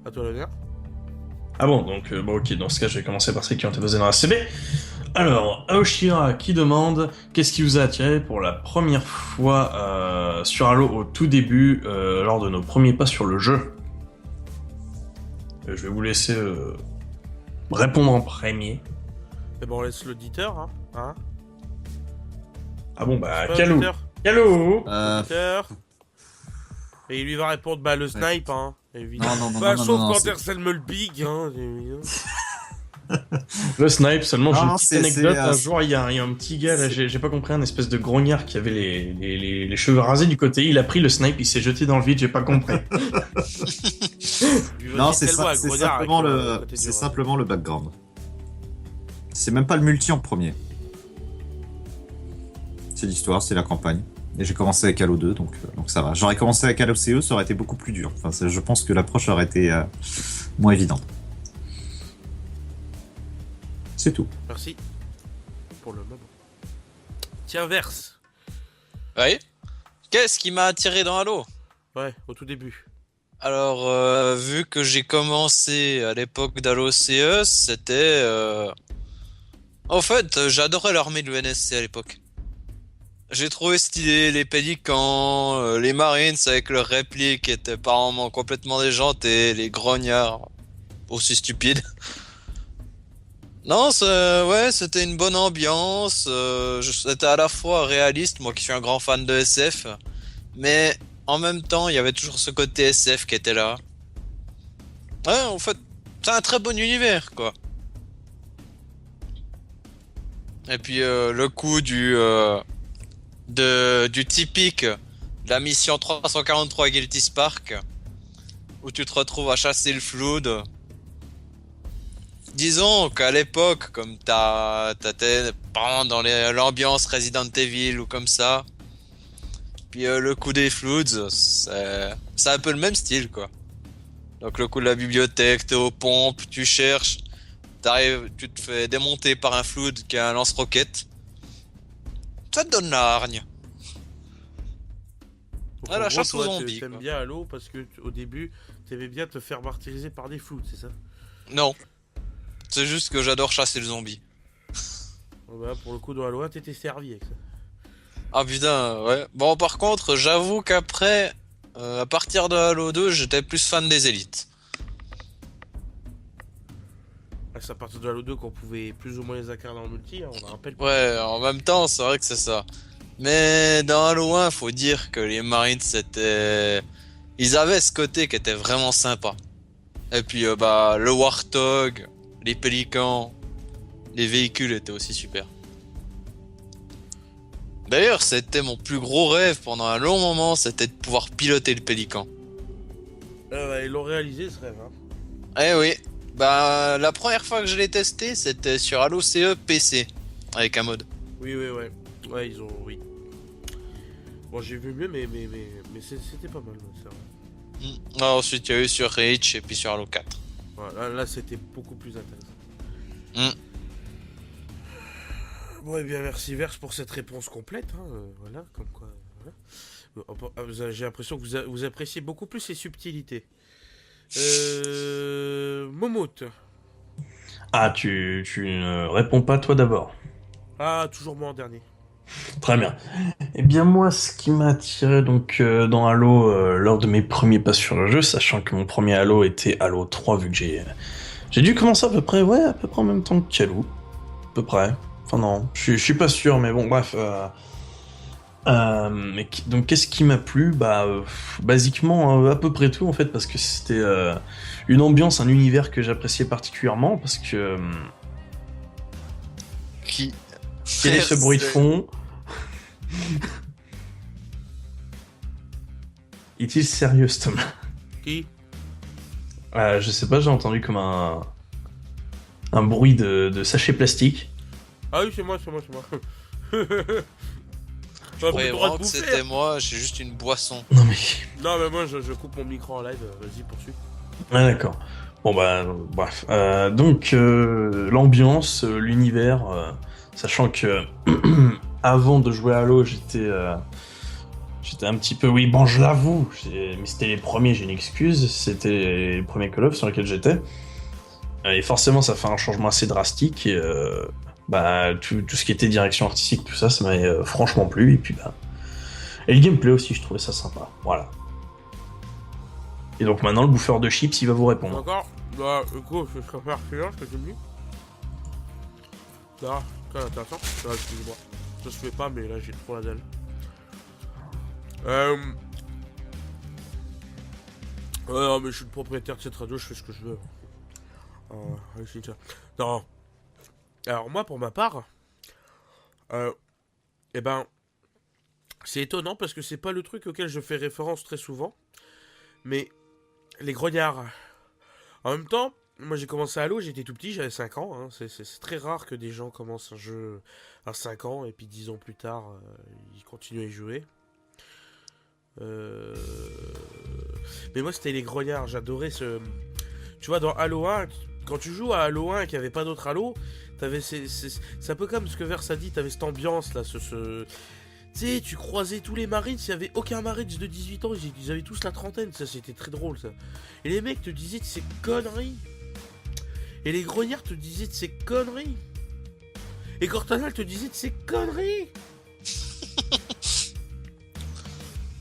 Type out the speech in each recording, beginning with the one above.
À toi l'honneur. Ah bon, donc bon ok, dans ce cas je vais commencer par celles qui ont été posées dans la CB. Alors, Aoshira qui demande qu'est-ce qui vous a attiré pour la première fois sur Halo au tout début, lors de nos premiers pas sur le jeu. Je vais vous laisser répondre en premier. Eh ben on laisse l'auditeur, hein. Ah bon C'est bah pas Calo. l'auditeur. Calo. L'auditeur. Et il lui va répondre, bah le Ouais. snipe, hein. Évidemment. Non, non, non, Bah non, non, sauf non, quand c'est- Ersel me le big, hein. Le snipe, seulement j'ai une Non, petite c'est- anecdote. c'est, Un euh, jour, il y a un petit gars, là, c'est- j'ai pas compris, un espèce de grognard qui avait les cheveux rasés du côté. Il a pris le snipe, il s'est jeté dans le vide, j'ai pas compris. Lui Non, aussi, c'est tellement ça, à c'est grognard avec simplement le le, côté c'est dur. simplement le background. C'est même pas le multi en premier. C'est l'histoire, c'est la campagne. Et j'ai commencé avec Halo 2, donc ça va. J'aurais commencé avec Halo CE, ça aurait été beaucoup plus dur. Enfin, je pense que l'approche aurait été moins évidente. C'est tout. Merci. Pour le moment. Tiens, verse. Oui. Qu'est-ce qui m'a attiré dans Halo? Ouais, au tout début. Alors, vu que j'ai commencé à l'époque d'Halo CE, c'était... En fait, j'adorais l'armée de l'UNSC à l'époque. J'ai trouvé stylé les pélicans, les Marines avec leurs répliques qui étaient apparemment complètement déjantés, les grognards aussi stupides. Non, ouais, c'était une bonne ambiance. C'était à la fois réaliste, moi qui suis un grand fan de SF, mais en même temps, il y avait toujours ce côté SF qui était là. Ouais, en fait, c'est un très bon univers, quoi. Et puis le coup du typique de la mission 343 Guilty Spark, où tu te retrouves à chasser le Flood. Disons qu'à l'époque, comme t'étais par exemple, dans l'ambiance Resident Evil ou comme ça, puis le coup des Floods, c'est un peu le même style, quoi. Donc le coup de la bibliothèque, t'es aux pompes, tu cherches, t'arrives, tu te fais démonter par un Flood qui a un lance-roquette. Ça te donne la hargne. Donc, Ouais, en la gros, chasse aux toi, zombies, t'aimes quoi. bien Halo parce que au début, t'aimais bien te faire martyriser par des flous, c'est ça? Non, c'est juste que j'adore chasser le zombie. Bah, pour le coup, dans Halo 1, t'étais servi avec ça. Ah putain, ouais. Bon, par contre, j'avoue qu'après, à partir de Halo 2, j'étais plus fan des élites. Ah, c'est à partir de Halo 2 qu'on pouvait plus ou moins les incarner en multi, hein, on en rappelle. Ouais, en même temps, c'est vrai que c'est ça. Mais dans Halo 1, faut dire que les Marines, c'était... Ils avaient ce côté qui était vraiment sympa. Et puis, bah, le Warthog, les Pélicans, les véhicules étaient aussi super. D'ailleurs, c'était mon plus gros rêve pendant un long moment, c'était de pouvoir piloter le Pélican. Ouais, ils l'ont réalisé ce rêve, hein. Eh oui, bah, la première fois que je l'ai testé, c'était sur Halo CE PC, avec un mode. Oui, ouais. Ouais, ils ont. Oui. Bon, j'ai vu mieux, mais c'était pas mal, ouais, c'est vrai. Ah, ensuite, il y a eu sur Reach et puis sur Halo 4. Voilà, là c'était beaucoup plus intéressant. Mm. Bon, et bien, merci Verse pour cette réponse complète, hein, voilà, comme quoi. J'ai l'impression que vous appréciez beaucoup plus les subtilités. Momote. Ah, tu ne réponds pas toi d'abord. Ah, toujours moi en dernier. Très bien. Eh bien moi, ce qui m'a attiré donc dans Halo lors de mes premiers pas sur le jeu, sachant que mon premier Halo était Halo 3, vu que j'ai dû commencer à peu près en même temps que Calo, à peu près. Enfin non, je suis pas sûr, mais bon bref. Donc qu'est-ce qui m'a plu? Bah basiquement à peu près tout en fait, parce que c'était une ambiance, un univers que j'appréciais particulièrement, parce que Qui quel est ce bruit de fond? Est-il sérieux, cet homme? Qui? Je sais pas, j'ai entendu comme un bruit de sachet plastique. Ah oui, c'est moi. Je croyais vraiment que c'était moi, j'ai juste une boisson. Non mais... Non, mais moi je coupe mon micro en live, vas-y, poursuis. Ah d'accord. Bon bah, bref. Donc, l'ambiance, l'univers, sachant que avant de jouer à Halo, j'étais J'étais un petit peu, oui, bon, je l'avoue, mais c'était les premiers, j'ai une excuse, c'était les premiers Call of sur lesquels j'étais. Et forcément, ça fait un changement assez drastique. Et, bah, tout ce qui était direction artistique, tout ça, ça m'avait franchement plu. Et puis, bah. Et le gameplay aussi, je trouvais ça sympa. Voilà. Et donc maintenant, le bouffeur de chips, il va vous répondre. D'accord. Bah, écoute, je serais faire ce que tu me dis. Ça, très intéressant. Ah, excusez-moi. Ça se fait pas, mais là, j'ai trop la dalle. Ouais, non, mais je suis le propriétaire de cette radio, je fais ce que je veux. C'est ça. Non. Alors, moi, pour ma part, eh ben, c'est étonnant parce que c'est pas le truc auquel je fais référence très souvent. Mais les grognards. En même temps, moi j'ai commencé à Halo, j'étais tout petit, j'avais 5 ans. Hein. C'est très rare que des gens commencent un jeu à 5 ans et puis 10 ans plus tard, ils continuent à y jouer. Mais moi c'était les grognards, j'adorais ce... Tu vois, dans Halo 1, quand tu joues à Halo 1 et qu'il n'y avait pas d'autres Halo, t'avais c'est un peu comme ce que Verse a dit, t'avais cette ambiance là, tu sais, tu croisais tous les Marines, il n'y avait aucun Marines de 18 ans, ils avaient tous la trentaine, ça c'était très drôle ça. Et les mecs te disaient de ces conneries. Et les grognards te disaient de ces conneries. Et Cortana te disait de ces conneries.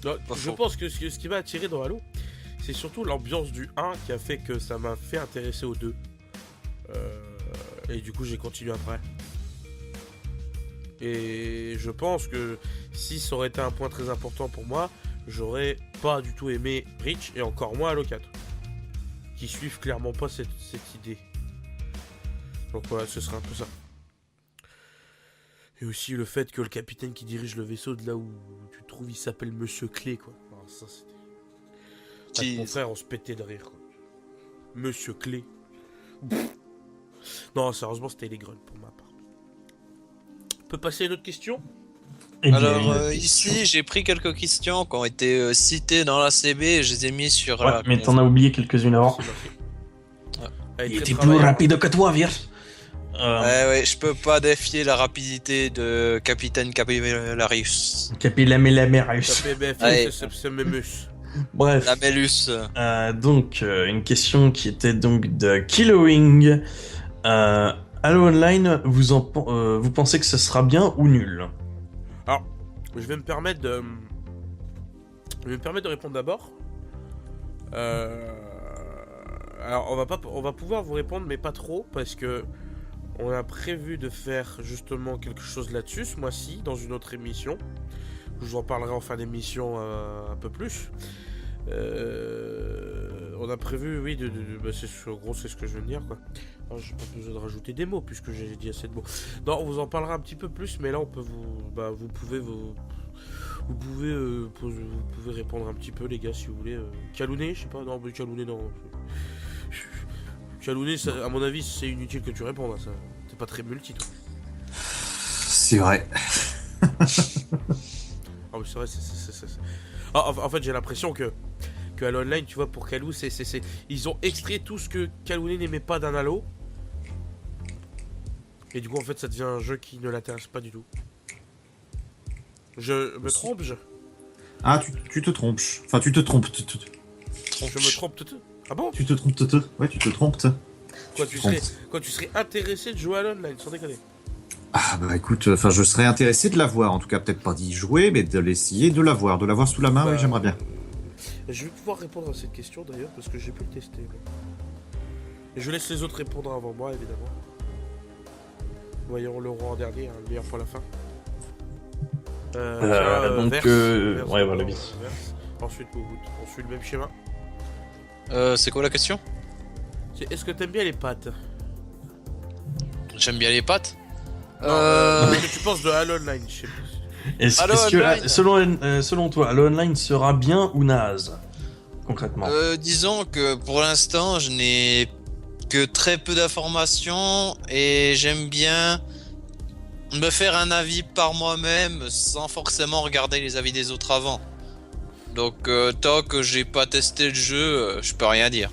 Non, je pense que ce qui m'a attiré dans Halo, c'est surtout l'ambiance du 1 qui a fait que ça m'a fait intéresser au 2. Et du coup j'ai continué après. Et je pense que si ça aurait été un point très important pour moi, j'aurais pas du tout aimé Reach et encore moins Halo 4. Qui suivent clairement pas cette idée. Donc voilà, ce serait un peu ça. Et aussi le fait que le capitaine qui dirige le vaisseau de là où tu te trouves, il s'appelle Monsieur Clé, quoi. Alors ça, c'était... Avec mon frère, on se pétait de rire, quoi. Monsieur Clé. Non, sérieusement, c'était les grunts pour ma part. On peut passer à une autre question ? Eh bien, Alors ici, j'ai pris quelques questions qui ont été citées dans la CB et je les ai mis sur ouais, la... mais t'en as oublié quelques-unes avant. Allez, Il très était plus travaillant. rapide que toi, Virse. Ouais, je peux pas défier la rapidité de Capitaine Capillarius. Capillamélamérus. KPBF, c'est Memus. Bref. La Mélus. Donc, une question qui était donc de Killowing. Halo Online, vous pensez que ce sera bien ou nul? Alors, je vais me permettre de répondre d'abord. Alors, on va pouvoir vous répondre, mais pas trop, parce que on a prévu de faire justement quelque chose là-dessus ce mois-ci, dans une autre émission. Je vous en parlerai en fin d'émission un peu plus. On a prévu, oui, bah en gros, c'est ce que je viens de dire, quoi. Alors, j'ai pas besoin de rajouter des mots, puisque j'ai dit assez de mots. Non, on vous en parlera un petit peu plus, mais là, on peut vous pouvez répondre un petit peu, les gars, si vous voulez. Calounet, je sais pas, non, mais Calounet, non. Calounet, à mon avis, c'est inutile que tu répondes à ça. T'es pas très multi, toi. C'est vrai. Ah, mais c'est vrai, Ah, en fait, j'ai l'impression que Halo Online, tu vois, pour Calou, ils ont extrait tout ce que Calounet n'aimait pas d'un Halo. Et du coup, en fait, ça devient un jeu qui ne l'intéresse pas du tout. Je me trompe, Ah, tu te trompes. Enfin, tu te trompes. Je me trompe, Ah bon? Tu te trompes. Ouais, tu te trompes. Quoi, tu serais intéressé de jouer à Halo Online, sans déconner? Ah bah écoute, enfin je serais intéressé de l'avoir, en tout cas peut-être pas d'y jouer, mais de l'essayer, de l'avoir sous la main, Bah, oui j'aimerais bien. Je vais pouvoir répondre à cette question d'ailleurs, parce que j'ai pu le tester. Et je laisse les autres répondre avant moi, évidemment. Voyons le roi en dernier, hein, le meilleur pour la fin. Donc, Verse, ouais, voilà, Verse. Ensuite, Mogout. On suit le même schéma. C'est quoi la question? Est-ce que t'aimes bien les pâtes? J'aime bien les pâtes. Qu'est-ce que tu penses de Halo Online? Je sais pas. Halo Est-ce Online. que, selon toi, Halo Online sera bien ou naze? Concrètement. Disons que pour l'instant, je n'ai que très peu d'informations et j'aime bien me faire un avis par moi-même sans forcément regarder les avis des autres avant. Donc tant que j'ai pas testé le jeu, je peux rien dire.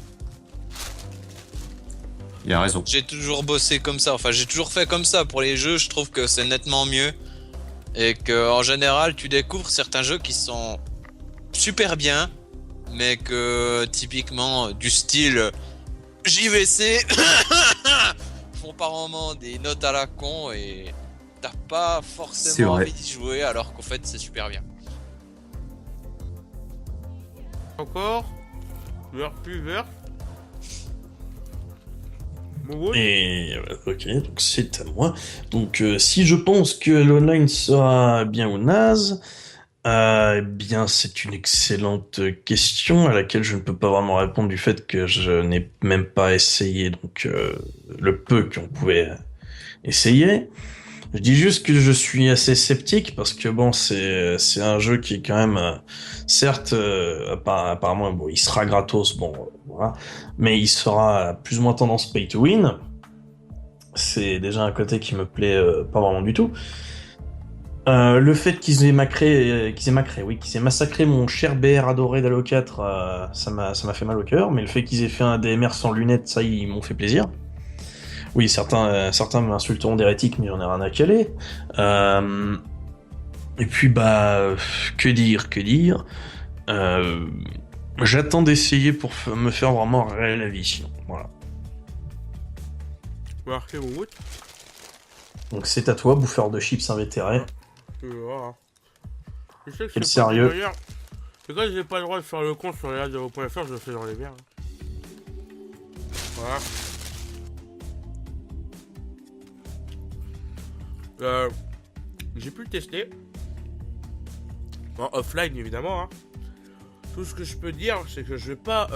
Il a raison. J'ai toujours bossé comme ça, enfin j'ai toujours fait comme ça pour les jeux, je trouve que c'est nettement mieux. Et que en général, tu découvres certains jeux qui sont super bien, mais que typiquement du style JVC font par moment des notes à la con et t'as pas C'est forcément vrai. envie d'y jouer alors qu'en fait c'est super bien. Encore. Vert plus vert. Mon Et ok, donc c'est à moi. Donc si je pense que l'online sera bien ou naze, eh bien c'est une excellente question à laquelle je ne peux pas vraiment répondre du fait que je n'ai même pas essayé donc le peu qu'on pouvait essayer. Je dis juste que je suis assez sceptique parce que bon c'est un jeu qui est quand même certes apparemment bon il sera gratos bon voilà mais il sera plus ou moins tendance pay to win. C'est déjà un côté qui me plaît pas vraiment du tout. Le fait qu'ils aient massacré mon cher BR adoré d'Halo 4, ça m'a fait mal au cœur, mais le fait qu'ils aient fait un DMR sans lunettes, ça, ils m'ont fait plaisir. Oui, certains m'insulteront d'hérétique, mais j'en ai rien à caler. Et puis, bah, que dire. J'attends d'essayer pour me faire vraiment un réel avis, sinon. Voilà. Marqué mon route. Donc c'est à toi, bouffeur de chips invétéré. Voilà. Je sais que Quel c'est pas sérieux. d'ailleurs. C'est quand j'ai pas le droit de faire le compte sur les radio.fr, je le fais dans les merdes. Voilà. J'ai pu le tester. En offline évidemment. Hein. Tout ce que je peux dire, c'est que je vais pas.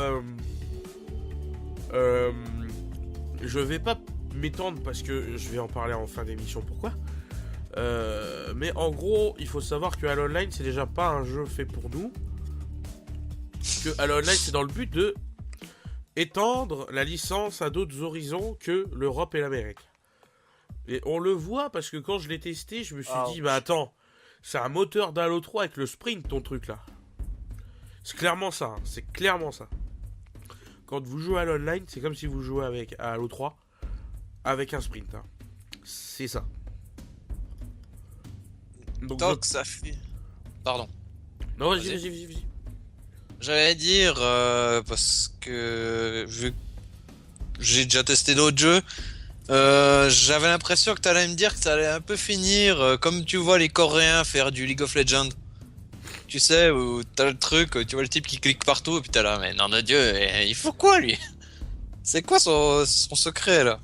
Je vais pas m'étendre parce que je vais en parler en fin d'émission. Pourquoi mais en gros, il faut savoir que Halo Online, c'est déjà pas un jeu fait pour nous. Que Halo Online, c'est dans le but de étendre la licence à d'autres horizons que l'Europe et l'Amérique. Et on le voit parce que quand je l'ai testé, je me suis dit, bah attends, c'est un moteur d'Halo 3 avec le sprint, ton truc là. C'est clairement ça, hein, c'est clairement ça. Quand vous jouez à Halo Online, c'est comme si vous jouez à Halo 3 avec un sprint. Hein. C'est ça. Donc, Tant que ça fait. Pardon. non, vas-y, Vas-y. vas-y. J'allais dire parce que vu que j'ai déjà testé d'autres jeux, j'avais l'impression que t'allais me dire que ça allait un peu finir comme tu vois les Coréens faire du League of Legends. Tu sais, où t'as le truc, tu vois le type qui clique partout et puis t'as là, mais non de Dieu, il faut quoi lui? C'est quoi son secret là?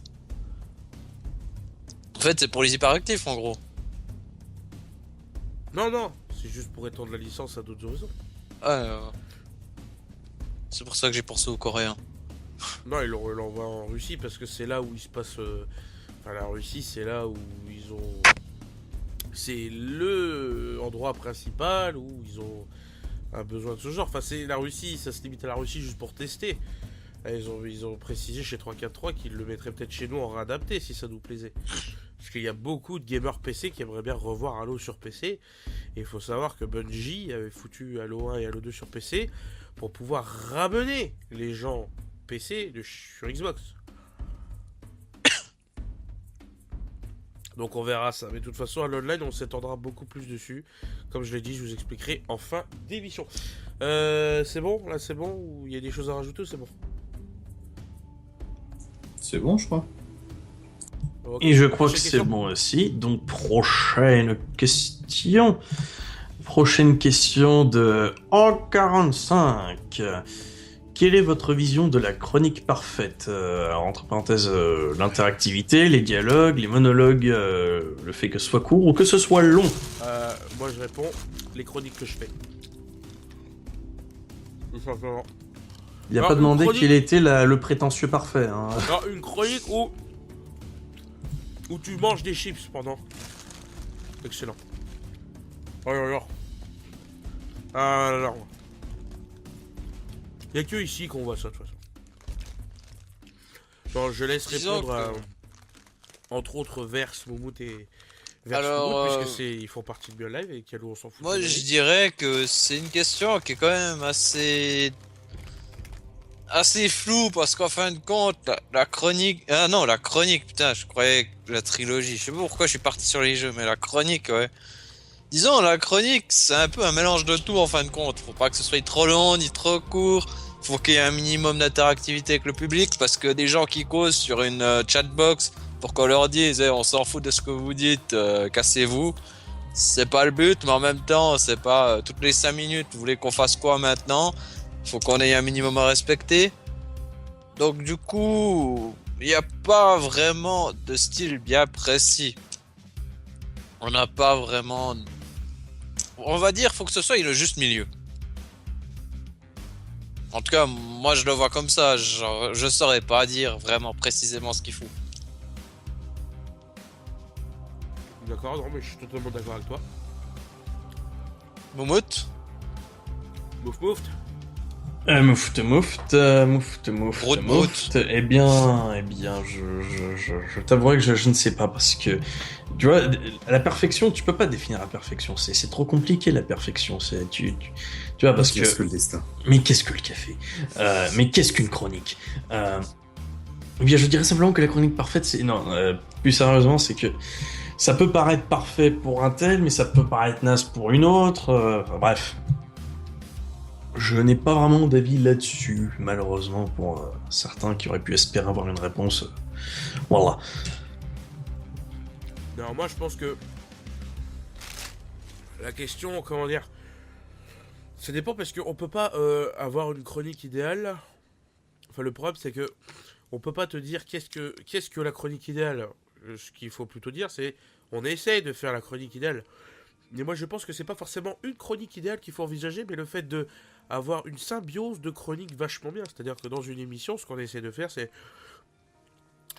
En fait, c'est pour les hyperactifs en gros. Non, c'est juste pour étendre la licence à d'autres horizons. C'est pour ça que j'ai pensé aux Coréens. Non, ils l'envoient en Russie parce que c'est là où il se passe. Enfin, la Russie, c'est là où ils ont. C'est le endroit principal où ils ont un besoin de ce genre. Enfin, c'est la Russie, ça se limite à la Russie juste pour tester. Ils ont précisé chez 343 qu'ils le mettraient peut-être chez nous en réadapté si ça nous plaisait. Parce qu'il y a beaucoup de gamers PC qui aimeraient bien revoir Halo sur PC. Et il faut savoir que Bungie avait foutu Halo 1 et Halo 2 sur PC pour pouvoir ramener les gens PC sur Xbox. Donc on verra ça. Mais de toute façon, à l'online, on s'étendra beaucoup plus dessus. Comme je l'ai dit, je vous expliquerai en fin d'émission. C'est bon? Là, c'est bon? Ou il y a des choses à rajouter ou c'est bon? C'est bon, je crois. Ok. Et je crois que Prochaine c'est question. bon aussi. Donc, prochaine question. Prochaine question de En45. Quelle est votre vision de la chronique parfaite? Alors, entre parenthèses, l'interactivité, les dialogues, les monologues, le fait que ce soit court ou que ce soit long. Moi, je réponds les chroniques que je fais. Tout simplement. Il n'y a Alors, pas une demandé chronique- quel était le prétentieux parfait. Hein. Alors, une chronique où tu manges des chips pendant. Excellent. Oh là là. Ah là là. Il n'y a que ici qu'on voit ça de toute façon. Bon, je laisse Disons répondre à, que- entre autres Verse, Moumout et Verse Alors, Moumout, puisque ils font partie de Bien Live et Calo on s'en fout. Moi, totalement. je dirais que c'est une question qui est quand même assez floue parce qu'en fin de compte, la chronique. Ah non, la chronique, putain, je croyais que la trilogie. Je sais pas pourquoi je suis parti sur les jeux, mais la chronique, ouais. Disons, la chronique, c'est un peu un mélange de tout en fin de compte. Faut pas que ce soit trop long ni trop court. Faut qu'il y ait un minimum d'interactivité avec le public parce que des gens qui causent sur une chatbox pour qu'on leur dise on s'en fout de ce que vous dites, cassez-vous. C'est pas le but, mais en même temps, c'est pas toutes les 5 minutes, vous voulez qu'on fasse quoi maintenant? Faut qu'on ait un minimum à respecter. Donc du coup, il n'y a pas vraiment de style bien précis. On n'a pas vraiment... On va dire, faut que ce soit le juste milieu. En tout cas, moi je le vois comme ça, genre, je saurais pas dire vraiment précisément ce qu'il faut. D'accord, non, mais je suis totalement d'accord avec toi. Moumout, Mouf mouf. Route, route. Je t'avouerai que je ne sais pas parce que, tu vois, la perfection, tu peux pas définir la perfection. C'est trop compliqué la perfection. Tu vois, parce Qu'est-ce que. que le destin? Mais qu'est-ce que le café mais qu'est-ce qu'une chronique Eh bien, je dirais simplement que la chronique parfaite, c'est... Non, plus sérieusement, c'est que ça peut paraître parfait pour un tel, mais ça peut paraître naze pour une autre. Enfin, bref. Je n'ai pas vraiment d'avis là-dessus, malheureusement, pour certains qui auraient pu espérer avoir une réponse. Voilà. Non, moi je pense que la question, comment dire, ça dépend parce qu'on peut pas avoir une chronique idéale. Enfin, le problème c'est que on peut pas te dire qu'est-ce que la chronique idéale. Ce qu'il faut plutôt dire, c'est on essaye de faire la chronique idéale. Mais moi je pense que c'est pas forcément une chronique idéale qu'il faut envisager, mais le fait de avoir une symbiose de chroniques vachement bien. C'est-à-dire que dans une émission, ce qu'on essaie de faire, c'est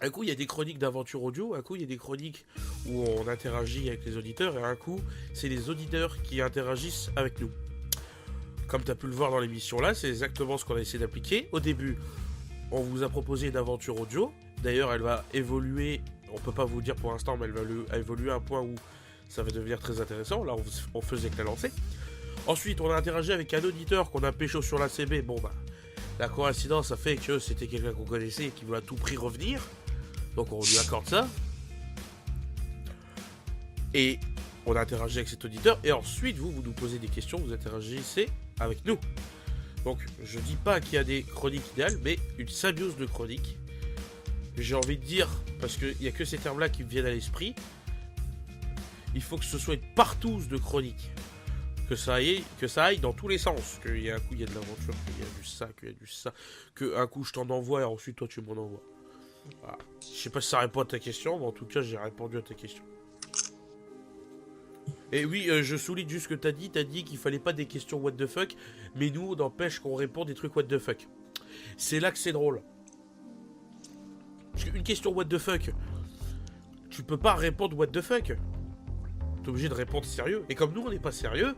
un coup, il y a des chroniques d'aventure audio, un coup, il y a des chroniques où on interagit avec les auditeurs, et un coup, c'est les auditeurs qui interagissent avec nous. Comme tu as pu le voir dans l'émission là, c'est exactement ce qu'on a essayé d'appliquer. Au début, on vous a proposé une aventure audio. D'ailleurs, elle va évoluer, on peut pas vous dire pour l'instant, mais elle va évoluer à un point où ça va devenir très intéressant. Là, on faisait que la lancer. Ensuite, on a interagi avec un auditeur qu'on a pécho sur la CB. Bon, bah, la coïncidence a fait que c'était quelqu'un qu'on connaissait et qui voulait à tout prix revenir. Donc on lui accorde ça. Et on a interagi avec cet auditeur. Et ensuite, vous nous posez des questions, vous interagissez avec nous. Donc, je dis pas qu'il y a des chroniques idéales, mais une symbiose de chroniques. J'ai envie de dire, parce qu'il n'y a que ces termes-là qui me viennent à l'esprit, il faut que ce soit une partouze de chroniques. Que ça aille dans tous les sens. Qu'il y a un coup, il y a de l'aventure, qu'il y a du ça, qu'il y a du ça. Qu'un coup, je t'en envoie et ensuite, toi, tu m'en envoies. Voilà. Je sais pas si ça répond à ta question, mais en tout cas, j'ai répondu à ta question. Et oui, je souligne juste ce que t'as dit qu'il fallait pas des questions what the fuck, mais nous, on empêche qu'on répond des trucs what the fuck. C'est là que c'est drôle. Parce qu'une question what the fuck, tu peux pas répondre what the fuck. T'es obligé de répondre sérieux. Et comme nous, on n'est pas sérieux,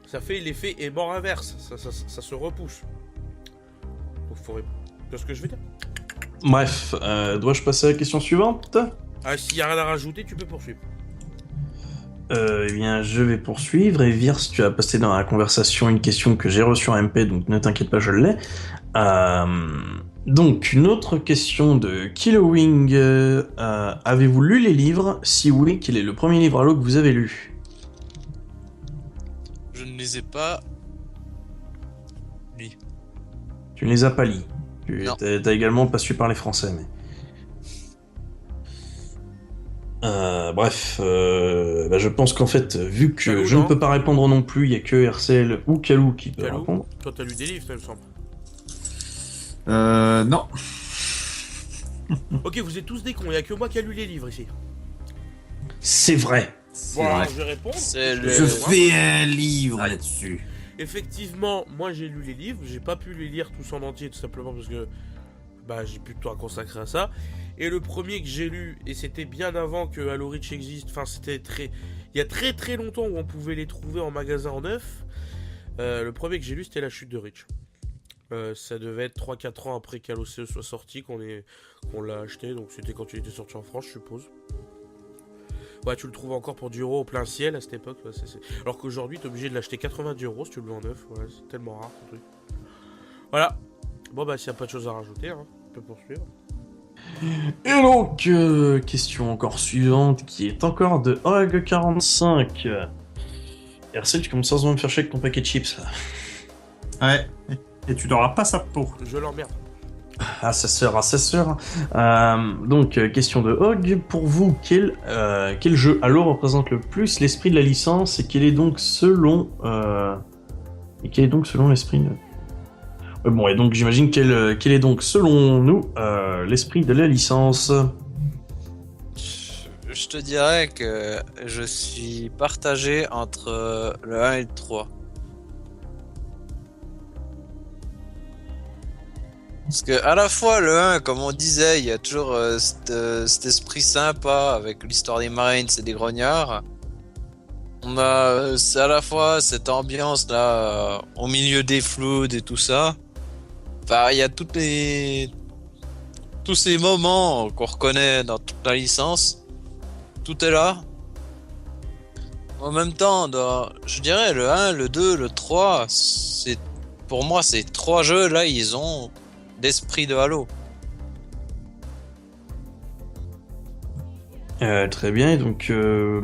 ça fait l'effet aimant inverse. Ça se repousse. Donc faut répondre. Tu vois ce que je veux dire? Bref, dois-je passer à la question suivante? Ah, s'il y a rien à rajouter, tu peux poursuivre. Eh bien, je vais poursuivre. Et Virs, tu as passé dans la conversation une question que j'ai reçue en MP, donc ne t'inquiète pas, je l'ai. Donc, une autre question de Killowing. Avez-vous lu les livres? Si oui, quel est le premier livre Halo que vous avez lu? je ne les ai pas. Lui. Tu ne les as pas lus. Non. T'as également pas su parler français, mais... Bref, je pense qu'en fait, vu que Calou, je ne non peux pas répondre non plus, il y a que RCL ou Kalou qui peut Calou, répondre. toi t'as lu des livres, ça me semble. Non. Ok, vous êtes tous des cons, il y a que moi qui a lu les livres ici. C'est vrai. Bon, vrai. alors je vais répondre. C'est le- Je fais un livre là-dessus. Effectivement, moi j'ai lu les livres, j'ai pas pu les lire tous en entier tout simplement parce que j'ai plus de temps à consacrer à ça. Et le premier que j'ai lu, et c'était bien avant que Halo Reach existe, enfin c'était il y a très très longtemps où on pouvait les trouver en magasin en neuf. Le premier que j'ai lu c'était La Chute de Reach. Ça devait être 3-4 ans après qu'Halo CE soit sorti qu'on l'a acheté, donc c'était quand il était sorti en France je suppose. Ouais, tu le trouves encore pour 10 € au plein ciel à cette époque. Ouais, alors qu'aujourd'hui, t'es obligé de l'acheter 90 € si tu le veux en neuf. Ouais, c'est tellement rare ce truc. Voilà. Bon, s'il n'y a pas de choses à rajouter, hein, on peut poursuivre. Et donc, question encore suivante, qui est encore de Org45. RC, tu commences à me faire chier avec ton paquet de chips. Ouais. Et tu n'auras pas sa peau. Je l'emmerde. Ah, ça sœur, ah, ça sœur. Donc, question de Hog. Pour vous, quel jeu Halo représente le plus l'esprit de la licence et quel est donc selon l'esprit de... bon, et donc j'imagine quel est donc selon nous l'esprit de la licence. Je te dirais que je suis partagé entre le 1 et le 3. Parce que à la fois le 1, comme on disait, il y a toujours cet esprit sympa avec l'histoire des Marines et des grognards. On a c'est à la fois cette ambiance là au milieu des floods et tout ça. Enfin, il y a tous ces moments qu'on reconnaît dans toute la licence. Tout est là. En même temps, je dirais le 1, le 2, le 3, pour moi ces trois jeux là, ils ont l'esprit de Halo. Très bien, et donc,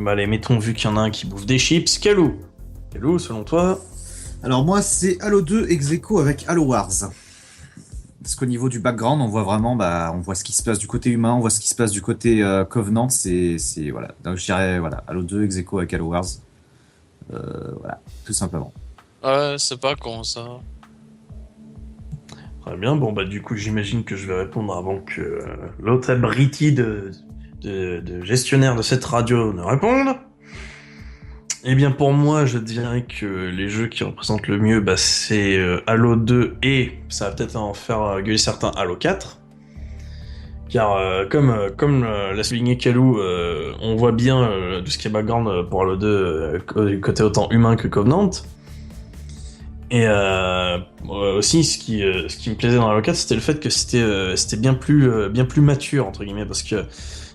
allez, mettons, vu qu'il y en a un qui bouffe des chips, Calou, selon toi? Alors moi, c'est Halo 2 ex aequo avec Halo Wars. Parce qu'au niveau du background, on voit vraiment, on voit ce qui se passe du côté humain, on voit ce qui se passe du côté Covenant, c'est voilà. Donc je dirais, voilà, Halo 2 ex aequo avec Halo Wars. Voilà, tout simplement. Ouais, c'est pas con ça. Très bien, bon, du coup, j'imagine que je vais répondre avant que l'autre abruti de gestionnaire de cette radio ne réponde. Eh bien, pour moi, je dirais que les jeux qui représentent le mieux, c'est Halo 2 et, ça va peut-être en faire gueuler certains, Halo 4. Car, comme l'a souligné Kalou, on voit bien tout ce qui est background pour Halo 2, du côté autant humain que Covenant. Et aussi, ce qui me plaisait dans Halo 4, c'était le fait que c'était bien plus mature, entre guillemets, parce que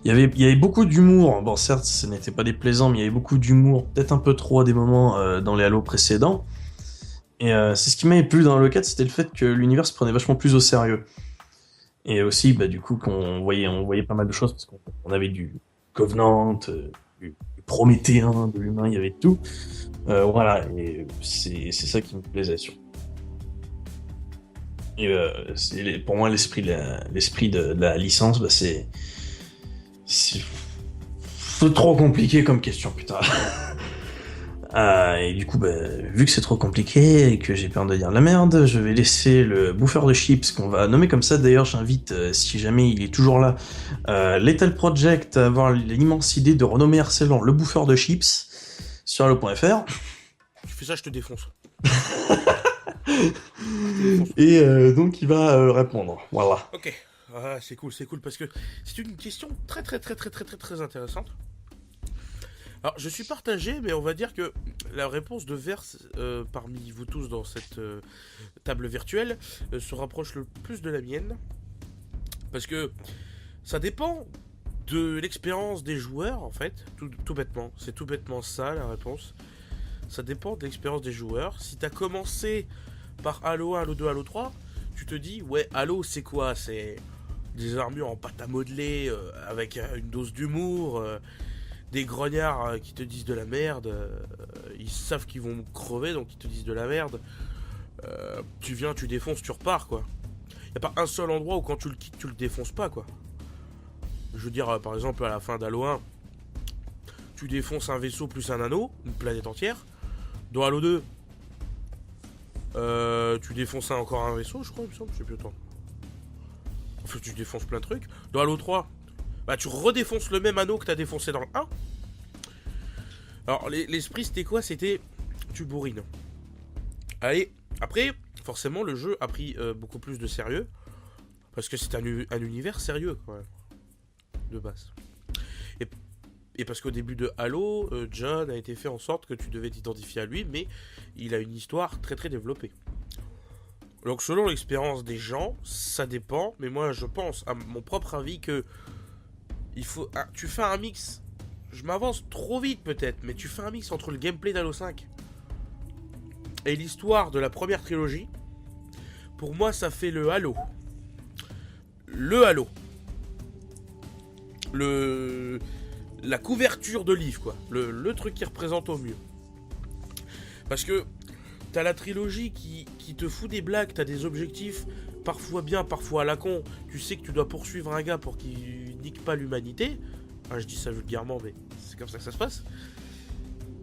il y avait beaucoup d'humour. Bon, certes, ce n'était pas déplaisant, mais il y avait beaucoup d'humour, peut-être un peu trop à des moments dans les Halo précédents. Et c'est ce qui m'avait plu dans Halo 4, c'était le fait que l'univers se prenait vachement plus au sérieux. Et aussi, du coup, qu'on voyait pas mal de choses, parce qu'on avait du Covenant, du Prométhéen, de l'humain, il y avait tout. Voilà, et c'est ça qui me plaisait surtout. Et pour moi, l'esprit de la licence, c'est trop compliqué comme question, putain. Et du coup, vu que c'est trop compliqué et que j'ai peur de dire de la merde, je vais laisser le bouffeur de chips, qu'on va nommer comme ça. D'ailleurs, j'invite, si jamais il est toujours là, Lethal Project à avoir l'immense idée de renommer Arcelon le bouffeur de chips sur Halo.fr. Tu fais ça, je te défonce. Et donc il va répondre. Voilà. Ok. Ah, c'est cool parce que c'est une question très intéressante. Alors, je suis partagé, mais on va dire que la réponse de Verse, parmi vous tous dans cette table virtuelle, se rapproche le plus de la mienne. Parce que ça dépend de l'expérience des joueurs, en fait, tout bêtement. C'est tout bêtement ça, la réponse. Ça dépend de l'expérience des joueurs. Si t'as commencé par Halo 1, Halo 2, Halo 3, tu te dis, ouais, Halo, c'est quoi? C'est des armures en pâte à modeler, avec une dose d'humour, des grognards qui te disent de la merde, ils savent qu'ils vont crever, donc ils te disent de la merde. Tu viens, tu défonces, tu repars, quoi. Y a pas un seul endroit où quand tu le quittes, tu le défonces pas, quoi. Je veux dire, par exemple, à la fin d'Halo 1, tu défonces un vaisseau plus un anneau, une planète entière. Dans Halo 2, tu défonces encore un vaisseau, je crois, il me semble, je sais plus autant. Enfin, tu défonces plein de trucs. Dans Halo 3, tu redéfonces le même anneau que t'as défoncé dans le 1. Alors, l'esprit, c'était quoi? C'était, tu bourrines. Allez, après, forcément, le jeu a pris beaucoup plus de sérieux. Parce que c'est un univers sérieux, quand même. De base. Et parce qu'au début de Halo, John a été fait en sorte que tu devais t'identifier à lui, mais il a une histoire très développée. Donc selon l'expérience des gens, ça dépend, mais moi je pense, à mon propre avis, que tu fais un mix, je m'avance trop vite peut-être, mais tu fais un mix entre le gameplay d'Halo 5 et l'histoire de la première trilogie. Pour moi ça fait le Halo. Le Halo. la couverture de livre, quoi. Le truc qui représente au mieux. Parce que t'as la trilogie qui te fout des blagues, t'as des objectifs, parfois bien, parfois à la con. Tu sais que tu dois poursuivre un gars pour qu'il nique pas l'humanité. Enfin, je dis ça vulgairement, mais c'est comme ça que ça se passe.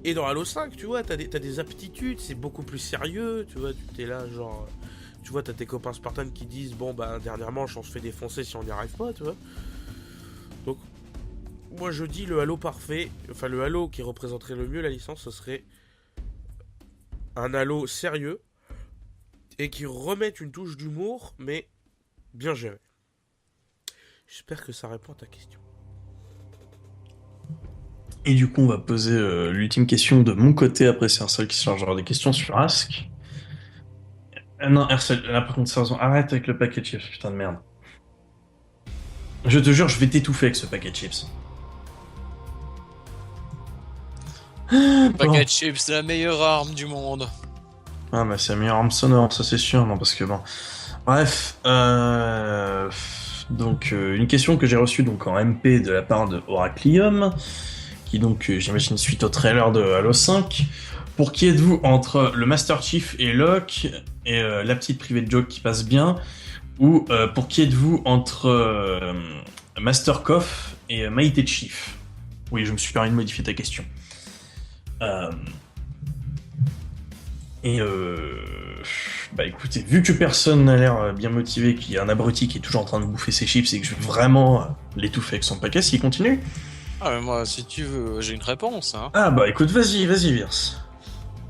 Et dans Halo 5, tu vois, t'as des aptitudes, c'est beaucoup plus sérieux, tu vois, tu t'es là, genre... Tu vois, t'as tes copains Spartans qui disent, bon, bah, dernièrement, on se fait défoncer si on n'y arrive pas, tu vois. Donc, moi, je dis le Halo parfait, enfin, le Halo qui représenterait le mieux la licence, ce serait un Halo sérieux et qui remette une touche d'humour, mais bien géré. J'espère que ça répond à ta question. Et du coup, on va poser l'ultime question de mon côté. Après, c'est un seul qui se chargera des questions sur Ask. Non, Hercel, là par contre, sérieusement, arrête avec le paquet de chips, putain de merde. Je te jure, je vais t'étouffer avec ce paquet de chips. Packet chips, c'est la meilleure arme du monde. Ah bah c'est la meilleure arme sonore, ça c'est sûr, non parce que bon... Bref, donc une question que j'ai reçue donc en MP de la part de Oraclium, qui donc j'imagine suite au trailer de Halo 5. Pour qui êtes-vous entre le Master Chief et Locke et la petite privée de joke qui passe bien, ou pour qui êtes-vous entre Master Koff et Maïté Chief? Oui, je me suis permis de modifier ta question. Bah écoutez, vu que personne n'a l'air bien motivé, qu'il y a un abruti qui est toujours en train de bouffer ses chips et que je vais vraiment l'étouffer avec son paquet, s'il continue. Ah mais moi, si tu veux, j'ai une réponse, hein. Ah bah écoute, vas-y Virs.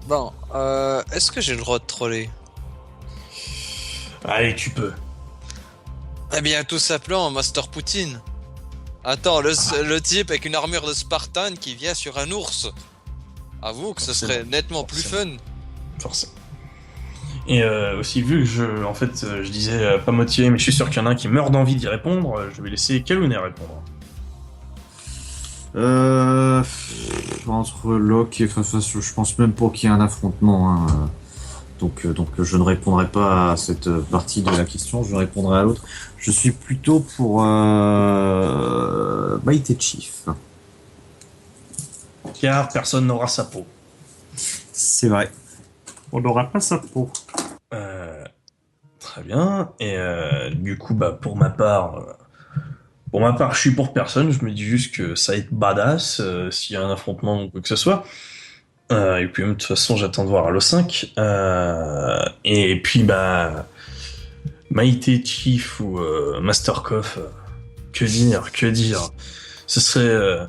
Bon, est-ce que j'ai le droit de troller? Allez, tu peux. Eh bien, tout simplement, Master Poutine. Attends, le type avec une armure de Spartan qui vient sur un ours. Avoue que ce serait nettement plus fun. Forcément. Et aussi, vu que je disais pas motivé, mais je suis sûr qu'il y en a un qui meurt d'envie d'y répondre, je vais laisser Kalounet répondre. Entre Locke et je pense même pas qu'il y ait un affrontement, hein. Donc je ne répondrai pas à cette partie de la question, je répondrai à l'autre. Je suis plutôt pour Maïté Chief. Car personne n'aura sa peau. C'est vrai. On n'aura pas sa peau. Très bien. Et du coup, bah pour ma part, je suis pour personne. Je me dis juste que ça va être badass s'il y a un affrontement ou quoi que ce soit. Et puis de toute façon, j'attends de voir Halo 5. Et puis bah Maïté Chief ou Master Koff, que dire. Ce serait,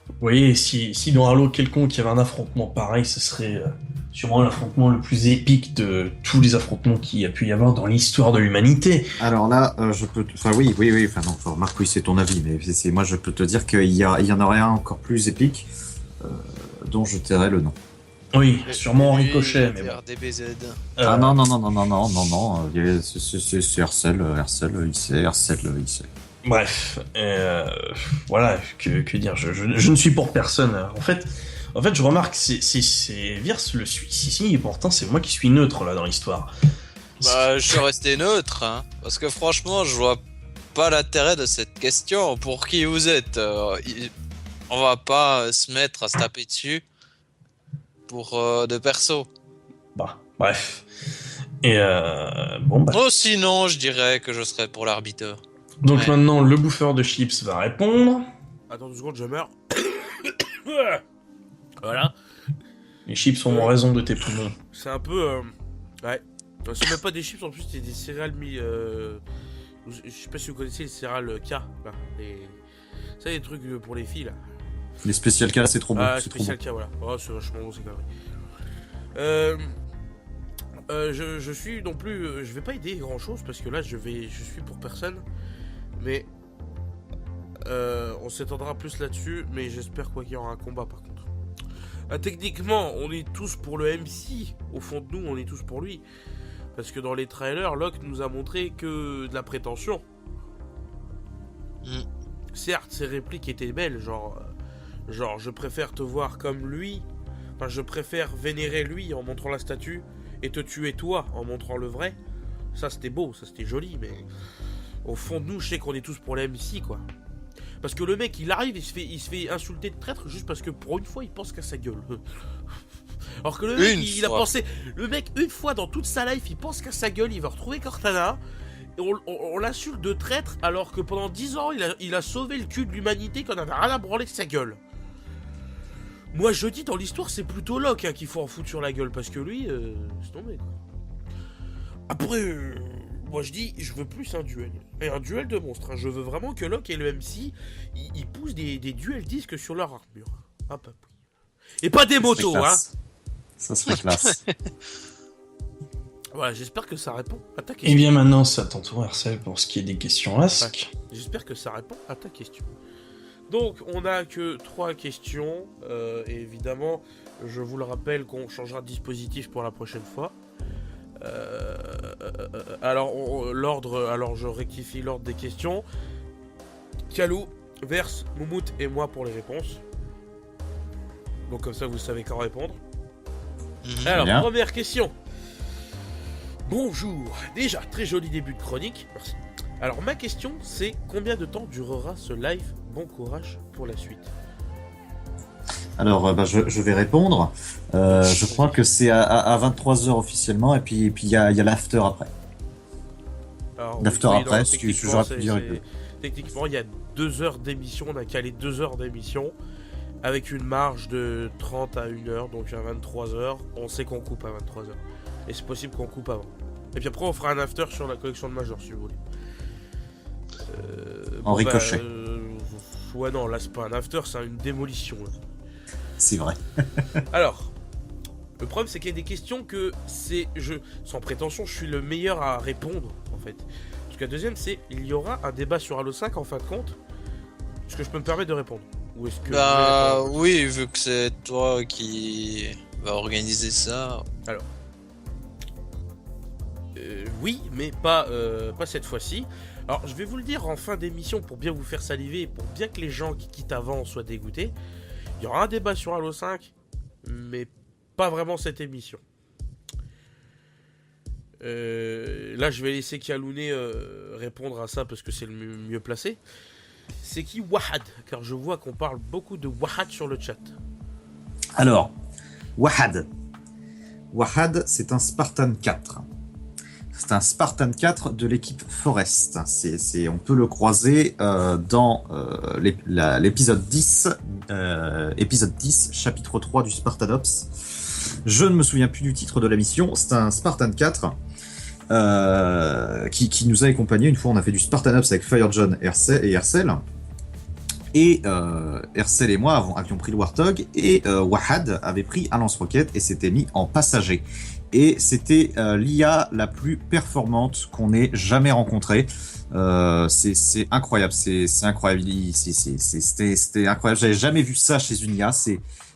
vous voyez, si dans Halo quelconque il y avait un affrontement pareil, ce serait sûrement l'affrontement le plus épique de tous les affrontements qu'il y a pu y avoir dans l'histoire de l'humanité. Alors là, je peux... Enfin oui, enfin non, enfin, Marc, oui, c'est ton avis, mais moi je peux te dire qu'il y en aurait un encore plus épique, dont je tairai le nom. Oui, sûrement Ricochet, mais bon. DBZ. Ah non, c'est Hercel, il sait. Bref, voilà, que dire, je ne suis pour personne. En fait, je remarque, c'est Virs le suit, si, et pourtant c'est moi qui suis neutre là dans l'histoire. Bah, je suis resté neutre, hein, parce que franchement, je vois pas l'intérêt de cette question. Pour qui vous êtes on va pas se mettre à se taper dessus pour de perso. Bah, bref. Et bon, bah. Oh, sinon, je dirais que je serais pour l'arbitre. Donc Ouais. maintenant, le bouffeur de chips va répondre. Attends 2 secondes, je meurs. Voilà. Les chips ont raison de tes poumons. C'est un peu... Ouais. C'est même pas des chips, en plus, c'est des céréales mis... Je sais pas si vous connaissez les céréales K, là. Ça, des trucs pour les filles, là. Les spécial cas, c'est trop bon. Ah, c'est trop bon. spécial K, voilà. Oh, c'est vachement bon, c'est carré. Je suis non plus... je vais pas aider grand-chose, parce que là, je suis pour personne. Mais... on s'étendra plus là-dessus, mais j'espère qu'il y aura un combat, par contre. Techniquement, on est tous pour le MC. Au fond de nous, on est tous pour lui. Parce que dans les trailers, Locke nous a montré que de la prétention. Certes, ses répliques étaient belles, genre je préfère te voir comme lui. Enfin, je préfère vénérer lui en montrant la statue et te tuer toi en montrant le vrai. Ça, c'était beau, ça, c'était joli, mais au fond de nous, je sais qu'on est tous pour le MC, quoi. Parce que le mec, il arrive, il se fait insulter de traître juste parce que pour une fois, il pense qu'à sa gueule. Alors que le mec, il a pensé... Le mec, une fois dans toute sa life, il pense qu'à sa gueule, il va retrouver Cortana. Et on l'insulte de traître alors que pendant 10 ans, il a sauvé le cul de l'humanité qu'on avait rien à branler de sa gueule. Moi, je dis, dans l'histoire, c'est plutôt Locke hein, qu'il faut en foutre sur la gueule. Parce que lui, c'est tombé, quoi. Après, moi je dis, je veux plus un duel. Et un duel de monstres. Hein. Je veux vraiment que Locke et le MC, ils poussent des duels disques sur leur armure. Hop, hop. Et pas des motos, hein. Ça serait classe. Voilà, j'espère que ça répond à ta question. Et bien maintenant, c'est à ton tour, Hercel, pour ce qui est des questions Ask. Ouais, j'espère que ça répond à ta question. Donc, on n'a que 3 questions. Et évidemment, je vous le rappelle qu'on changera de dispositif pour la prochaine fois. Alors, je rectifie l'ordre des questions. Kalou, Verse, Moumout et moi pour les réponses. Donc, comme ça, vous savez quand répondre. Alors, bien. Première question. Bonjour. Déjà, très joli début de chronique. Merci. Alors, ma question, c'est combien de temps durera ce live? Bon courage pour la suite. Alors, je vais répondre. Je crois que c'est à 23h officiellement, et puis il y a l'after après. L'after après, ce que j'aurais pu dire. Techniquement, il y a 2 heures d'émission. On a calé 2 heures d'émission avec une marge de 30 à 1 heure, donc à 23h. On sait qu'on coupe à 23h. Et c'est possible qu'on coupe avant. Et puis après, on fera un after sur la collection de Major, si vous voulez. En ricochet. Ouais, non, là, c'est pas un after, c'est une démolition. Là. C'est vrai. Alors, le problème, c'est qu'il y a des questions que sans prétention, je suis le meilleur à répondre, en fait. Parce que la deuxième, c'est, il y aura un débat sur Halo 5, en fin de compte. Est-ce que je peux me permettre de répondre? Ou est-ce que oui, vu que c'est toi qui va organiser ça. Alors. Oui, mais pas cette fois-ci. Alors, je vais vous le dire en fin d'émission pour bien vous faire saliver et pour bien que les gens qui quittent avant soient dégoûtés. Il y aura un débat sur Halo 5, mais pas vraiment cette émission. Là, je vais laisser Kalouné répondre à ça parce que c'est le mieux placé. C'est qui Wahad? Car je vois qu'on parle beaucoup de Wahad sur le chat. Alors, Wahad. Wahad, c'est un Spartan 4. C'est un Spartan 4 de l'équipe Forest. On peut le croiser dans l'épisode 10, chapitre 3 du Spartanops. Je ne me souviens plus du titre de la mission. C'est un Spartan 4 qui nous a accompagnés. Une fois, on a fait du Spartanops avec Firejohn et Hercel. Et Hercel et moi avions pris le Warthog. Et Wahad avait pris un lance-roquette et s'était mis en passager. Et c'était l'IA la plus performante qu'on ait jamais rencontrée. C'est incroyable, c'est incroyable. C'était incroyable. J'avais jamais vu ça chez une IA.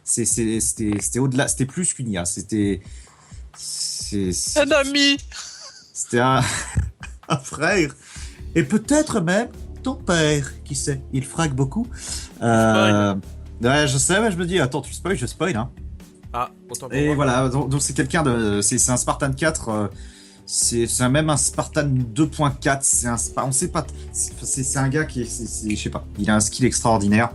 C'était au-delà, c'était plus qu'une IA. C'était un ami. C'était un frère. Et peut-être même ton père, qui sait. Il frague beaucoup. Ouais, je sais, mais je me dis, attends, tu spoil, je spoil, hein. Ah, autant pour Et moi. voilà, donc c'est quelqu'un de. C'est un Spartan 4. C'est même un Spartan 2.4. On sait pas. C'est un gars qui je sais pas. Il a un skill extraordinaire.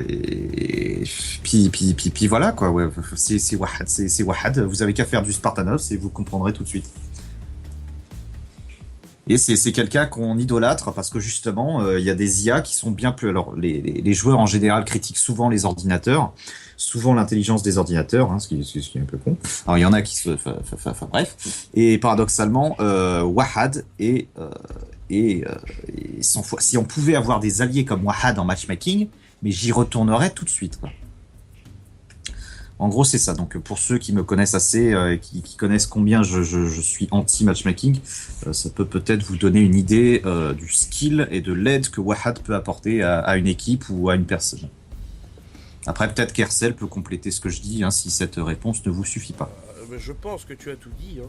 Et puis voilà quoi. Ouais, c'est Wahad. C'est Wahad. Vous avez qu'à faire du Spartanos et vous comprendrez tout de suite. Et c'est quelqu'un qu'on idolâtre parce que justement, il y a des IA qui sont bien plus. Alors, les joueurs en général critiquent souvent les ordinateurs, souvent l'intelligence des ordinateurs, hein, ce qui est un peu con. Alors, il y en a qui se. Enfin, bref. Et paradoxalement, Wahad si on pouvait avoir des alliés comme Wahad en matchmaking, mais j'y retournerais tout de suite, quoi. En gros, c'est ça. Donc, pour ceux qui me connaissent assez, qui connaissent combien je suis anti-matchmaking, ça peut peut-être vous donner une idée du skill et de l'aide que Wahad peut apporter à une équipe ou à une personne. Après, peut-être qu'Hercel peut compléter ce que je dis, hein, si cette réponse ne vous suffit pas. Je pense que tu as tout dit. Hein.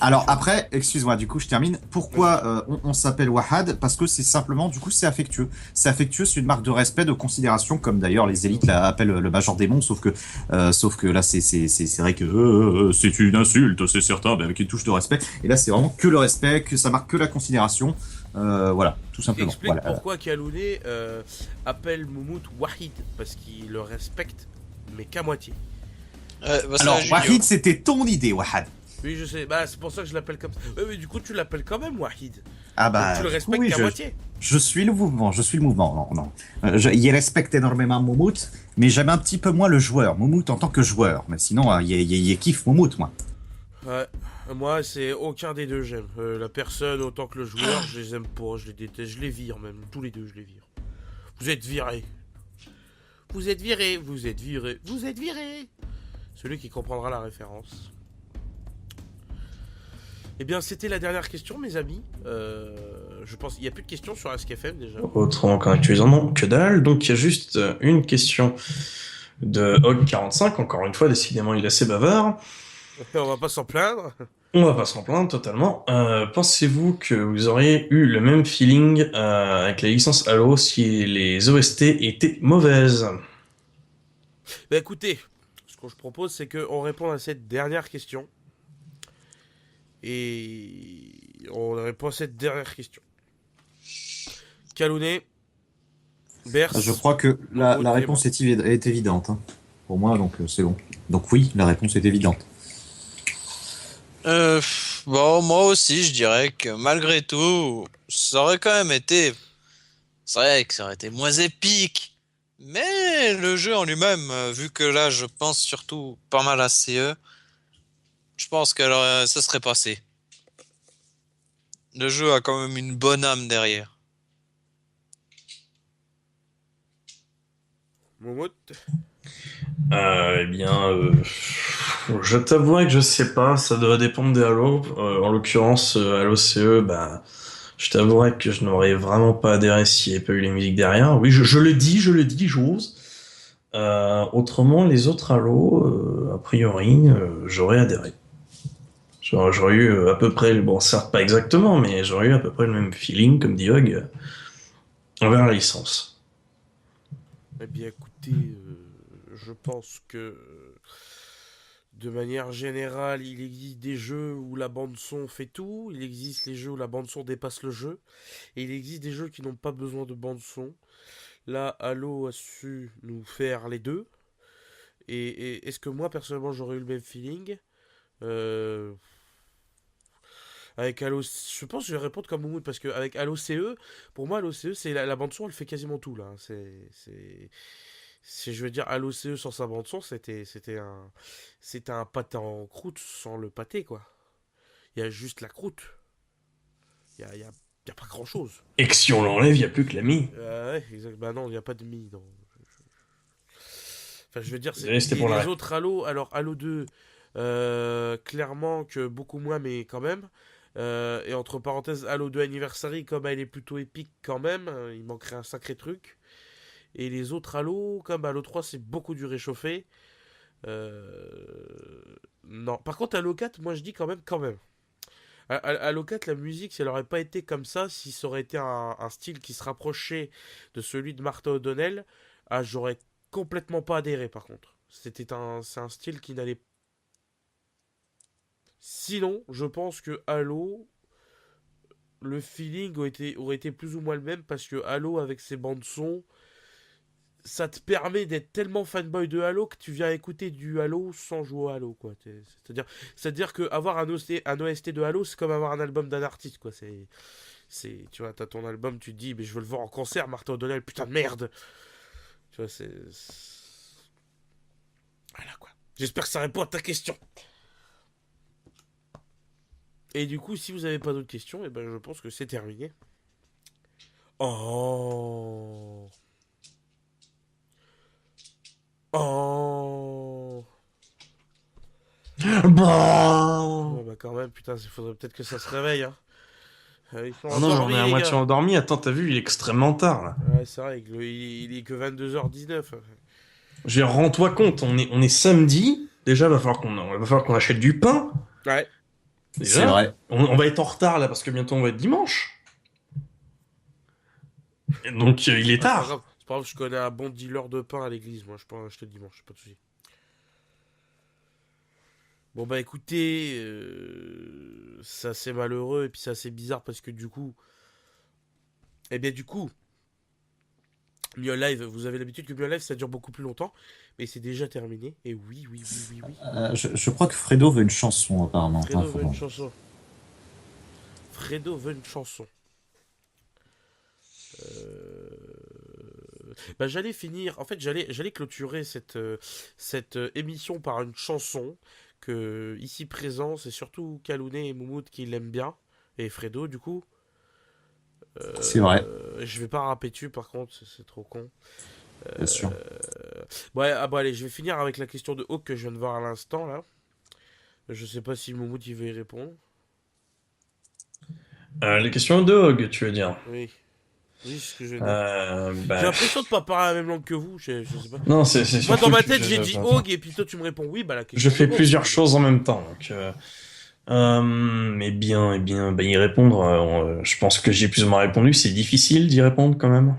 Alors après, excuse-moi, du coup je termine. Pourquoi on s'appelle Wahad? Parce que c'est simplement, du coup c'est affectueux. C'est affectueux, c'est une marque de respect, de considération, comme d'ailleurs les élites l'appellent le Major Démon, sauf que là c'est vrai que c'est une insulte, c'est certain, mais avec une touche de respect. Et là c'est vraiment que le respect, que ça marque que la considération. Voilà, tout simplement. Explique Voilà. pourquoi Kalouné appelle Moumout Wahid, parce qu'il le respecte, mais qu'à moitié. Bah, c'est Alors un junior. Wahid, c'était ton idée, Wahad. Oui, je sais, bah c'est pour ça que je l'appelle comme ça. Oui, mais du coup, tu l'appelles quand même Wahid. Ah Donc, bah, tu le du coup, respectes oui, qu'à moitié. je suis le mouvement, je suis le mouvement. Non, non. Il respecte énormément Moumout, mais j'aime un petit peu moins le joueur. Moumout en tant que joueur. Mais sinon, il kiffe Moumout, moi. Ouais. Moi, c'est aucun des deux j'aime. La personne autant que le joueur, je les aime pas, je les déteste, je les vire même. Tous les deux, je les vire. Vous êtes virés. Vous êtes virés, vous êtes virés, vous êtes virés. Celui qui comprendra la référence. Eh bien, c'était la dernière question, mes amis. Je pense qu'il n'y a plus de questions sur AskFM déjà. Autrement qu'un actualisant, non, que dalle. Donc il y a juste une question de Hog45, encore une fois, décidément il est assez bavard. On va pas s'en plaindre. On va pas s'en plaindre totalement. Pensez-vous que vous auriez eu le même feeling avec la licence Halo si les OST étaient mauvaises? Bah écoutez, ce que je propose, c'est qu'on réponde à cette dernière question. Et on répond à cette dernière question. Kalouné, Bers. Je crois que la réponse est évidente. Hein. Pour moi, donc c'est bon. Donc oui, la réponse est évidente. Bon, moi aussi, je dirais que malgré tout, ça aurait quand même été. C'est vrai que ça aurait été moins épique. Mais le jeu en lui-même, vu que là, je pense surtout pas mal à CE, je pense que ça serait passé. Le jeu a quand même une bonne âme derrière. Moumout. Eh bien, je t'avouerai que je sais pas, ça doit dépendre des Halo. En l'occurrence, Halo CE, bah, je t'avouerai que je n'aurais vraiment pas adhéré s'il n'y avait pas eu les musiques derrière. Oui, je le dis, j'ose. Autrement, les autres Halo, a priori, j'aurais adhéré. J'aurais eu à peu près, bon, certes pas exactement, mais j'aurais eu à peu près le même feeling, comme dit Hog, envers la licence. Eh bien écoutez, je pense que de manière générale, il existe des jeux où la bande son fait tout, il existe les jeux où la bande son dépasse le jeu, et il existe des jeux qui n'ont pas besoin de bande son. Là, Halo a su nous faire les deux. Et est-ce que moi personnellement j'aurais eu le même feeling? Euh, Avec Halo, je pense que je vais répondre comme Moumoud parce que avec Halo CE, pour moi Halo CE c'est la bande son, elle fait quasiment tout là. Je veux dire Halo CE sans sa bande son, c'était un pâté en croûte sans le pâté quoi. Il y a juste la croûte. Il y a pas grand chose. Et que si on l'enlève, il n'y a plus que la mie. Ouais, exact. Bah non, il n'y a pas de mie. Non. Enfin, je veux dire, Désolé, c'était pour les la autres Halo, alors Halo 2, clairement que beaucoup moins, mais quand même. Et entre parenthèses, Halo 2 Anniversary, comme elle est plutôt épique quand même, il manquerait un sacré truc. Et les autres Halo, comme Halo 3, c'est beaucoup du réchauffé. Non, par contre, Halo 4, moi je dis quand même, quand même. Halo 4, la musique, si elle aurait pas été comme ça, si ça aurait été un style qui se rapprochait de celui de Martha O'Donnell, j'aurais complètement pas adhéré par contre. C'est un style qui n'allait. Sinon, je pense que Halo, le feeling aurait été plus ou moins le même parce que Halo avec ses bandes son, ça te permet d'être tellement fanboy de Halo que tu viens écouter du Halo sans jouer à Halo quoi. C'est-à-dire que avoir un OST de Halo, c'est comme avoir un album d'un artiste quoi. Tu vois, t'as ton album, tu te dis, mais je veux le voir en concert, Martin O'Donnell, putain de merde. Tu vois, voilà quoi. J'espère que ça répond à ta question. Et du coup, si vous avez pas d'autres questions, et ben je pense que c'est terminé. Oh. Oh. Bon. Ouais, bah quand même, putain, il faudrait peut-être que ça se réveille, hein. Ils sont Ah non, mais on endormis, est à les moitié gars. endormi. Attends, t'as vu, il est extrêmement tard, là. Ouais, c'est vrai, il est que 22h19. Rends-toi compte, on est samedi. Déjà, va falloir qu'on achète du pain. Ouais. Déjà, C'est vrai. on va être en retard là parce que bientôt on va être dimanche. Et donc il est Ah, c'est pas tard. grave, c'est pas grave, je connais un bon dealer de pain à l'église, moi je peux en acheter dimanche, pas de soucis. Bon bah écoutez, c'est assez malheureux et puis c'est assez bizarre parce que du coup, eh bien du coup, Mieux Live, vous avez l'habitude que Mieux Live ça dure beaucoup plus longtemps, mais c'est déjà terminé. Et oui, oui, oui, oui, oui. Je crois que Fredo veut une chanson, apparemment. Fredo veut une chanson. Fredo veut une chanson. Bah j'allais finir, en fait j'allais clôturer cette émission par une chanson que ici présent, c'est surtout Kalouné et Moumoud qui l'aiment bien, et Fredo du coup. C'est vrai, Je vais pas rapper dessus par contre, c'est trop con. bien sûr. Ouais, ah bah allez, je vais finir avec la question de Hawk que je viens de voir à l'instant là. Je sais pas si Moumoud il veut y répondre. Les questions de Hog, tu veux dire? Oui, oui, c'est ce que je viens de dire. J'ai Bah, l'impression de pas parler la même langue que vous, je sais pas. non, c'est Moi dans surtout ma que tête j'ai dit Hog et puis toi tu me réponds oui, bah la je question de fais Hawk, plusieurs c'est- choses en même temps. Donc, mais bien, bah, y répondre. Je pense que j'ai plus ou moins répondu. C'est difficile d'y répondre quand même.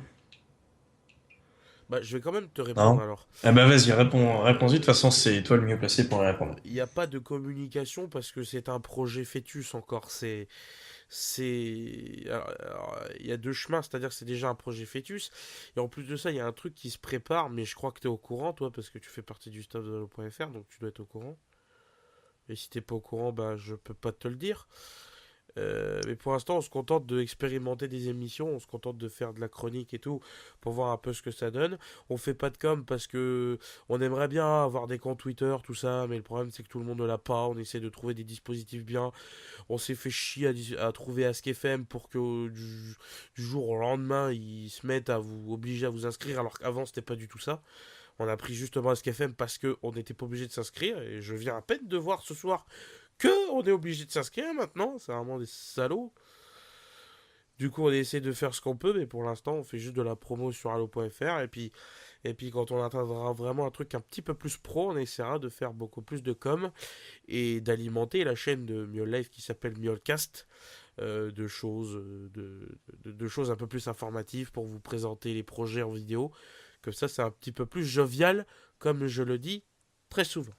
Bah je vais quand même te répondre Non? alors. Eh ben vas-y, réponds-y. De toute façon, Euh, c'est toi le mieux placé pour y répondre. Il n'y a pas de communication parce que c'est un projet fœtus encore. Il y a deux chemins, c'est-à-dire que c'est déjà un projet fœtus. Et en plus de ça, il y a un truc qui se prépare, mais je crois que tu es au courant, toi, parce que tu fais partie du staff de Halo.fr, donc tu dois être au courant. Et si t'es pas au courant, bah je peux pas te le dire. Mais pour l'instant, on se contente d'expérimenter des émissions, on se contente de faire de la chronique et tout, pour voir un peu ce que ça donne. On fait pas de com parce que on aimerait bien avoir des comptes Twitter, tout ça, mais le problème c'est que tout le monde ne l'a pas. On essaie de trouver des dispositifs bien. On s'est fait chier à trouver Ask FM pour que du jour au lendemain, ils se mettent à vous obliger à vous inscrire, alors qu'avant c'était pas du tout ça. On a pris justement Ask FM parce qu'on n'était pas obligé de s'inscrire, et je viens à peine de voir ce soir que on est obligé de s'inscrire maintenant, c'est vraiment des salauds. Du coup, on essaie de faire ce qu'on peut, mais pour l'instant, on fait juste de la promo sur Halo.fr. Et puis, quand on atteindra vraiment un truc un petit peu plus pro, on essaiera de faire beaucoup plus de com et d'alimenter la chaîne de Miol Live qui s'appelle Miolcast de choses un peu plus informatives pour vous présenter les projets en vidéo. Comme ça, c'est un petit peu plus jovial, comme je le dis très souvent.